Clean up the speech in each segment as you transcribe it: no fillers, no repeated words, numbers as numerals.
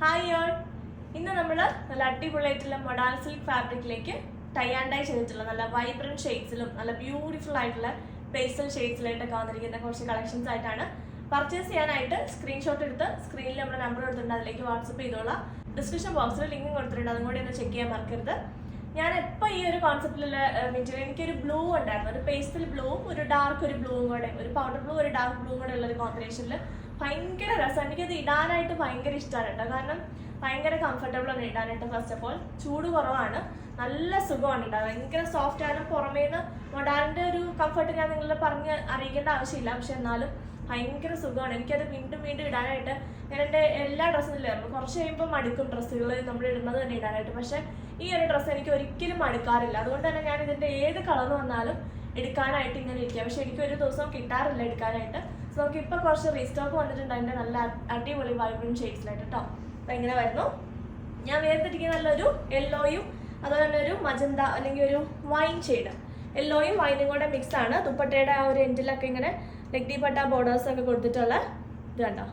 Hi all, ഇന്ന് നമ്മൾ നല്ല അടിപൊളിയായിട്ടുള്ള മൊഡാൾ സിൽക്ക് ഫാബ്രിക്കിലേക്ക് ടൈ ആൻഡ് ഡൈ ചെയ്തിട്ടുള്ള നല്ല വൈബ്രന്റ് ഷെയ്ഡ്സിലും നല്ല ബ്യൂട്ടിഫുൾ ആയിട്ടുള്ള പേസ്റ്റൽ ഷെയ്ഡ്സിലായിട്ടൊക്കെ വന്നിരിക്കുന്ന കുറച്ച് കളക്ഷൻസ് ആയിട്ടാണ്. പർച്ചേസ് ചെയ്യാനായിട്ട് സ്ക്രീൻഷോട്ട് എടുത്ത് സ്ക്രീനിൽ നമ്മുടെ നമ്പർ കൊടുത്തിട്ടുണ്ട്, അതിലേക്ക് വാട്സപ്പ് ചെയ്തോളാം. ഡിസ്ക്രിപ്ഷൻ ബോക്സിൽ ലിങ്കും കൊടുത്തിട്ടുണ്ട്, അതും കൂടി ഒന്ന് ചെക്ക് ചെയ്യാൻ മറക്കരുത്. ഞാൻ എപ്പോൾ ഈ ഒരു കോൺസെപ്റ്റിലുള്ള മെറ്റീരിയൽ എനിക്കൊരു ബ്ലൂ ഉണ്ടായിരുന്നു, ഒരു പേസ്റ്റൽ ബ്ലൂവും ഒരു ഡാർക്ക് ഒരു ബ്ലൂവും കൂടെ, ഒരു പൗഡർ ബ്ലൂ ഒരു ഡാർക്ക് ബ്ലൂവും കൂടെ ഉള്ള ഒരു കോമ്പിനേഷനിൽ ഭയങ്കര രസം. എനിക്കത് ഇടാനായിട്ട് ഭയങ്കര ഇഷ്ടമാണ് കേട്ടോ, കാരണം ഭയങ്കര കംഫർട്ടബിൾ ആണ് ഇടാനായിട്ട്. ഫസ്റ്റ് ഓഫ് ഓൾ ചൂട് കുറവാണ്, നല്ല സുഖമാണ് ഇടാൻ, ഭയങ്കര സോഫ്റ്റ് ആണ്. പുറമേന്ന് മൊഡാലിൻ്റെ ഒരു കംഫർട്ട് ഞാൻ നിങ്ങളെ പറഞ്ഞ് അറിയിക്കേണ്ട ആവശ്യമില്ല, പക്ഷെ എന്നാലും ഭയങ്കര സുഖമാണ്. എനിക്കത് വീണ്ടും വീണ്ടും ഇടാനായിട്ട് ഞാൻ എൻ്റെ എല്ലാ ഡ്രസ്സും ഇല്ലായിരുന്നു, കുറച്ച് കഴിയുമ്പോൾ മടുക്കും ഡ്രസ്സുകൾ നമ്മൾ ഇടുന്നത് തന്നെ ഇടാനായിട്ട്. പക്ഷെ ഈ ഒരു ഡ്രസ്സ് എനിക്ക് ഒരിക്കലും മടുക്കാറില്ല, അതുകൊണ്ട് തന്നെ ഞാൻ ഇതിൻ്റെ ഏത് കളർ വന്നാലും എടുക്കാനായിട്ട് ഇങ്ങനെ ഇരിക്കുക. പക്ഷെ എനിക്ക് ഒരു ദിവസം കിട്ടാറില്ല എടുക്കാനായിട്ട്. സോ നമുക്ക് ഇപ്പോൾ കുറച്ച് റീസ്റ്റോക്ക് വന്നിട്ടുണ്ട് അതിൻ്റെ നല്ല അടിപൊളി വൈബ്രന്റ് ഷെയ്ഡ്സിലായിട്ട് കേട്ടോ. അപ്പം ഇങ്ങനെ വരുന്നു. ഞാൻ വേർതിരിക്കുന്ന നല്ലൊരു യെല്ലോയും അതുപോലെ തന്നെ ഒരു മജന്ത അല്ലെങ്കിൽ ഒരു വൈൻ ഷെയ്ഡ്, യെല്ലോയും വൈനും കൂടെ മിക്സ് ആണ്. ദുപ്പട്ടയുടെ ആ ഒരു എൻഡിലൊക്കെ ഇങ്ങനെ ലഗ്ഡി പട്ട ബോർഡേഴ്സ് ഒക്കെ കൊടുത്തിട്ടുള്ള ഇത് കണ്ടോ,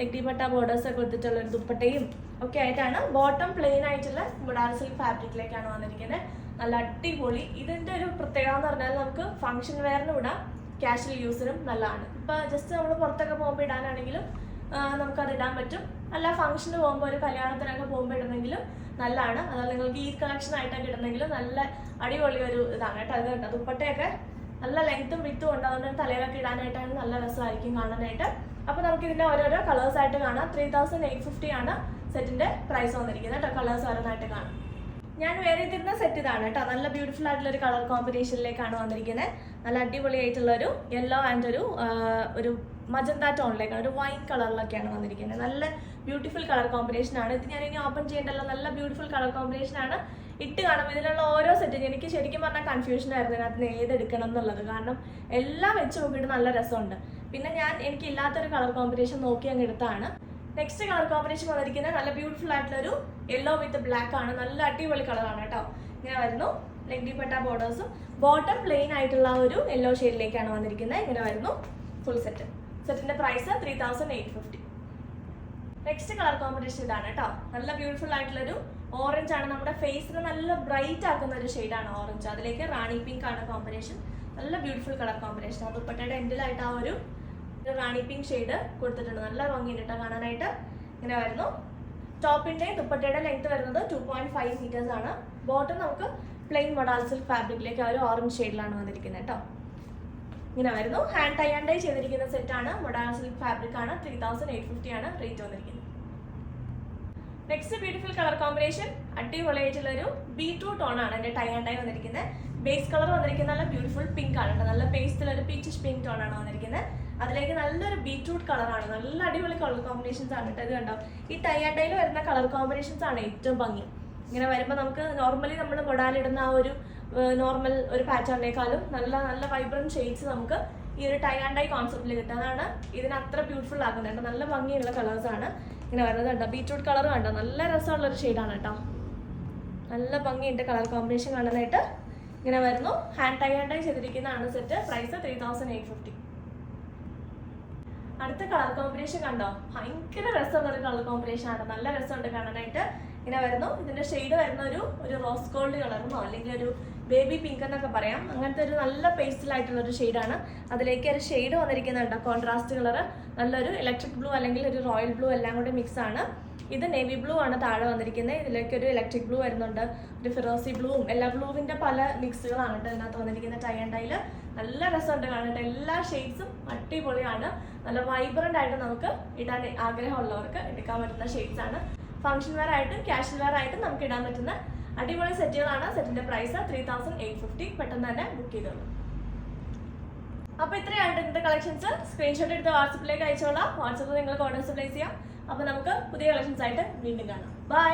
ലഗ്ഡി പട്ട ബോർഡേഴ്സ് ഒക്കെ കൊടുത്തിട്ടുള്ള ഒരു ദുപ്പട്ടയും ഒക്കെ ആയിട്ടാണ്. ബോട്ടം പ്ലെയിൻ ആയിട്ടുള്ള മൊഡാൾ സിൽക്ക് ഫാബ്രിക്കിലേക്കാണ് വന്നിരിക്കുന്നത്. നല്ല അടിപൊളി. ഇതിൻ്റെ ഒരു പ്രത്യേകത എന്ന് പറഞ്ഞാൽ നമുക്ക് ഫംഗ്ഷൻ വെയറിനും ഇടാം, കാഷ്വൽ യൂസിനും നല്ലതാണ്. ഇപ്പം ജസ്റ്റ് നമ്മൾ പുറത്തൊക്കെ പോകുമ്പോൾ ഇടാനാണെങ്കിലും നമുക്കത് ഇടാൻ പറ്റും. അല്ല ഫംഗ്ഷന് പോകുമ്പോൾ ഒരു കല്യാണത്തിനൊക്കെ പോകുമ്പോൾ ഇടുന്നെങ്കിലും നല്ലതാണ്. അതായത് നിങ്ങൾക്ക് ഈ കളക്ഷൻ ആയിട്ടൊക്കെ ഇടുന്നെങ്കിലും നല്ല അടിപൊളി ഒരു ഇതാണ് കേട്ടോ. അത് കേട്ടോ, ദുപ്പട്ടയൊക്കെ നല്ല ലെങ്ത്തും വിത്തും ഉണ്ട്, അതുകൊണ്ട് തലയിലൊക്കെ ഇടാനായിട്ടാണ് നല്ല രസമായിരിക്കും കാണാനായിട്ട്. അപ്പോൾ നമുക്ക് ഇതിൻ്റെ ഓരോരോ കളേഴ്സ് ആയിട്ട് കാണാം. 3850 ആണ് സെറ്റിൻ്റെ പ്രൈസ് വന്നിരിക്കുന്നത് കേട്ടോ. കളേഴ്സ് ഓരോന്നായിട്ട് കാണാം. ഞാൻ വേറെ ചെയ്തിരുന്ന സെറ്റ് ഇതാണ് കേട്ടോ. നല്ല ബ്യൂട്ടിഫുൾ ആയിട്ടുള്ള ഒരു കളർ കോമ്പിനേഷനിലേക്കാണ് വന്നിരിക്കുന്നത്. നല്ല അടിപൊളിയായിട്ടുള്ള ഒരു യെല്ലോ ആൻഡ് ഒരു മജന്ത ടോണിലേക്കാണ്, ഒരു വൈൻ കളറിലൊക്കെയാണ് വന്നിരിക്കുന്നത്. നല്ല ബ്യൂട്ടിഫുൾ കളർ കോമ്പിനേഷൻ ആണ് ഇത്. ഞാൻ ഇനി ഓപ്പൺ ചെയ്യേണ്ടല്ലോ, നല്ല ബ്യൂട്ടിഫുൾ കളർ കോമ്പിനേഷൻ ആണ്. ഇട്ട് കാണും ഇതിലുള്ള ഓരോ സെറ്റും. എനിക്ക് ശരിക്കും പറഞ്ഞാൽ കൺഫ്യൂഷൻ ആയിരുന്നു ഇതിനകത്ത് ഏതെടുക്കണം എന്നുള്ളത്, കാരണം എല്ലാം വെച്ച് നോക്കിയിട്ട് നല്ല രസമുണ്ട്. പിന്നെ എനിക്ക് ഇല്ലാത്തൊരു കളർ കോമ്പിനേഷൻ നോക്കി അങ്ങ് എടുത്താണ്. നെക്സ്റ്റ് കളർ കോമ്പിനേഷൻ വന്നിരിക്കുന്നത് നല്ല ബ്യൂട്ടിഫുൾ ആയിട്ടുള്ള ഒരു യെല്ലോ വിത്ത് ബ്ലാക്ക് ആണ്. നല്ല അടിപൊളി കളറാണ് കേട്ടോ. ഇങ്ങനെ വരുന്നു, ലഗ്ഡി പട്ട ബോർഡേഴ്സും ബോട്ടം പ്ലെയിൻ ആയിട്ടുള്ള ഒരു യെല്ലോ ഷെയ്ഡിലേക്കാണ് വന്നിരിക്കുന്നത്. ഇങ്ങനെ വരുന്നു ഫുൾ സെറ്റ്. സെറ്റിന്റെ പ്രൈസ് 3850. നെക്സ്റ്റ് കളർ കോമ്പിനേഷൻ ഇതാണ് കേട്ടോ. നല്ല ബ്യൂട്ടിഫുൾ ആയിട്ടുള്ളൊരു ഓറഞ്ച് ആണ്, നമ്മുടെ ഫേസിന് നല്ല ബ്രൈറ്റ് ആക്കുന്ന ഒരു ഷെയ്ഡാണ് ഓറഞ്ച്. അതിലേക്ക് റാണി പിങ്ക് ആണ് കോമ്പിനേഷൻ. നല്ല ബ്യൂട്ടിഫുൾ കളർ കോമ്പിനേഷൻ. ആ ദുപ്പട്ടയുടെ എൻഡിലായിട്ട് ആ ഒരു റാണി പിങ്ക് ഷെയ്ഡ് കൊടുത്തിട്ടുണ്ട്. നല്ല ഭംഗിയുണ്ട് കേട്ടോ കാണാനായിട്ട്. ഇങ്ങനെ വരുന്നു. ടോപ്പിന്റെ ദുപ്പട്ടയുടെ ലെങ്ത് വരുന്നത് 2.5 മീറ്റേഴ്സ് ആണ്. ബോട്ടം നമുക്ക് പ്ലെയിൻ മൊഡാൾ സിൽക്ക് ഫാബ്രിക്കിലേക്ക് ആ ഒരു ഓറഞ്ച് ഷെയ്ഡിലാണ് വന്നിരിക്കുന്നത് കേട്ടോ. ഇങ്ങനെ വരുന്നു. ഹാൻഡ് ടൈ ആൻഡ് ഡൈ ചെയ്തിരിക്കുന്ന സെറ്റാണ്. മൊഡാൾ സിൽക്ക് ഫാബ്രിക് ആണ്. 3850 ആണ് റേറ്റ് വന്നിരിക്കുന്നത്. നെക്സ്റ്റ് ബ്യൂട്ടിഫുൾ കളർ കോമ്പിനേഷൻ അടിപൊളിയായിട്ടുള്ള ഒരു ബീട്രൂട്ട് ടോൺ ആണ് എൻ്റെ ടൈ ആൻഡ് ഡൈ വന്നിരിക്കുന്നത്. ബേസ് കളർ വന്നിരിക്കുന്നത് നല്ല ബ്യൂട്ടിഫുൾ പിങ്ക് ആണ്, നല്ല പേസ്റ്റിൽ ഒരു പീച്ചിഷ് പിങ്ക് ടോൺ ആണ് വന്നിരിക്കുന്നത്. അതിലേക്ക് നല്ലൊരു ബീട്രൂട്ട് കളറാണ്. നല്ല അടിപൊളി കളർ കോമ്പിനേഷൻസ് ആണ് കേട്ടോ. ഇത് കണ്ടോ, ഈ ടൈ ആൻഡ് ഡൈയിൽ വരുന്ന കളർ കോമ്പിനേഷൻസ് ആണ് ഏറ്റവും ഭംഗി. ഇങ്ങനെ വരുമ്പോൾ നമുക്ക് നോർമലി നമ്മൾ മൊഡാലിടുന്ന ആ ഒരു നോർമൽ ഒരു പാറ്റേണിനേക്കാളും നല്ല നല്ല വൈബ്രന്റ് ഷെയ്ഡ്സ് നമുക്ക് ഈ ഒരു ടൈ ആൻഡ് ഡൈ കോൺസെപ്റ്റിൽ കിട്ടും. അതാണ് ഇതിന് അത്ര ബ്യൂട്ടിഫുൾ ആക്കുന്നത്. നല്ല ഭംഗിയുള്ള കളേഴ്സ് ആണ് ഇങ്ങനെ വരുന്നത് കണ്ടോ. ബീട്രൂട്ട് കളർ കണ്ടോ, നല്ല രസമുള്ളൊരു ഷെയ്ഡാണ് കേട്ടോ. നല്ല ഭംഗിയുണ്ട് കളർ കോമ്പിനേഷൻ കാണാനായിട്ട്. ഇങ്ങനെ വരുന്നു. ഹാൻഡ് ടൈ ആൻഡ് ഡൈ ചെയ്തിരിക്കുന്നതാണ് സെറ്റ്. പ്രൈസ് 3850. അടുത്ത കളർ കോമ്പിനേഷൻ കണ്ടോ, ഭയങ്കര രസമുള്ളൊരു കളർ കോമ്പിനേഷൻ ആണ്. നല്ല രസമുണ്ട് കാണാനായിട്ട്. ഇങ്ങനെ വരുന്നു. ഇതിന്റെ ഷെയ്ഡ് വരുന്ന ഒരു റോസ് ഗോൾഡ് കളറെന്നോ അല്ലെങ്കിൽ ഒരു ബേബി പിങ്ക് എന്നൊക്കെ പറയാം. അങ്ങനത്തെ ഒരു നല്ല പേസ്റ്റലായിട്ടുള്ള ഒരു ഷെയ്ഡാണ്. അതിലേക്ക് ഒരു ഷെയ്ഡ് വന്നിരിക്കുന്നുണ്ട് കോൺട്രാസ്റ്റ് കളർ. നല്ലൊരു ഇലക്ട്രിക് ബ്ലൂ അല്ലെങ്കിൽ ഒരു റോയൽ ബ്ലൂ എല്ലാം കൂടി മിക്സ് ആണ്. ഇത് നേവി ബ്ലൂ ആണ് താഴെ വന്നിരിക്കുന്നത്. ഇതിലേക്ക് ഒരു ഇലക്ട്രിക് ബ്ലൂ വരുന്നുണ്ട്, ഒരു ഫിറോസി ബ്ലൂവും എല്ലാ ബ്ലൂവിന്റെ പല മിക്സുകളാണ് കേട്ടോ ഇതിനകത്ത് വന്നിരിക്കുന്ന ടൈ ആൻഡ് ഡൈയിൽ. നല്ല രസമുണ്ട് കാണാനായിട്ട്. എല്ലാ ഷെയ്ഡ്സും അടിപൊളിയാണ്. നല്ല വൈബ്രന്റ് ആയിട്ട് നമുക്ക് ഇടാൻ ആഗ്രഹമുള്ളവർക്ക് എടുക്കാൻ പറ്റുന്ന ഷെയ്ഡ്സ് ആണ്. ഫംഗ്ഷൻ വെയർ ആയിട്ടും കാഷ്വൽ വെയർ ആയിട്ടും നമുക്ക് ഇടാൻ പറ്റുന്ന അടിപൊളി സെറ്റുകളാണ്. സെറ്റിന്റെ പ്രൈസ് 3850. പെട്ടെന്ന് തന്നെ ബുക്ക് ചെയ്തോളൂ. അപ്പോൾ ഇത്രയാണ് ഇന്നത്തെ കളക്ഷൻസ്. സ്ക്രീൻഷോട്ട് എടുത്ത് വാട്സപ്പിലേക്ക് അയച്ചോളാം. വാട്സപ്പിൽ നിങ്ങൾക്ക് ഓർഡേഴ്സ് പ്ലേസ് ചെയ്യാം. അപ്പോൾ നമുക്ക് പുതിയ കളക്ഷൻസ് ആയിട്ട് വീണ്ടും കാണാം. ബൈ.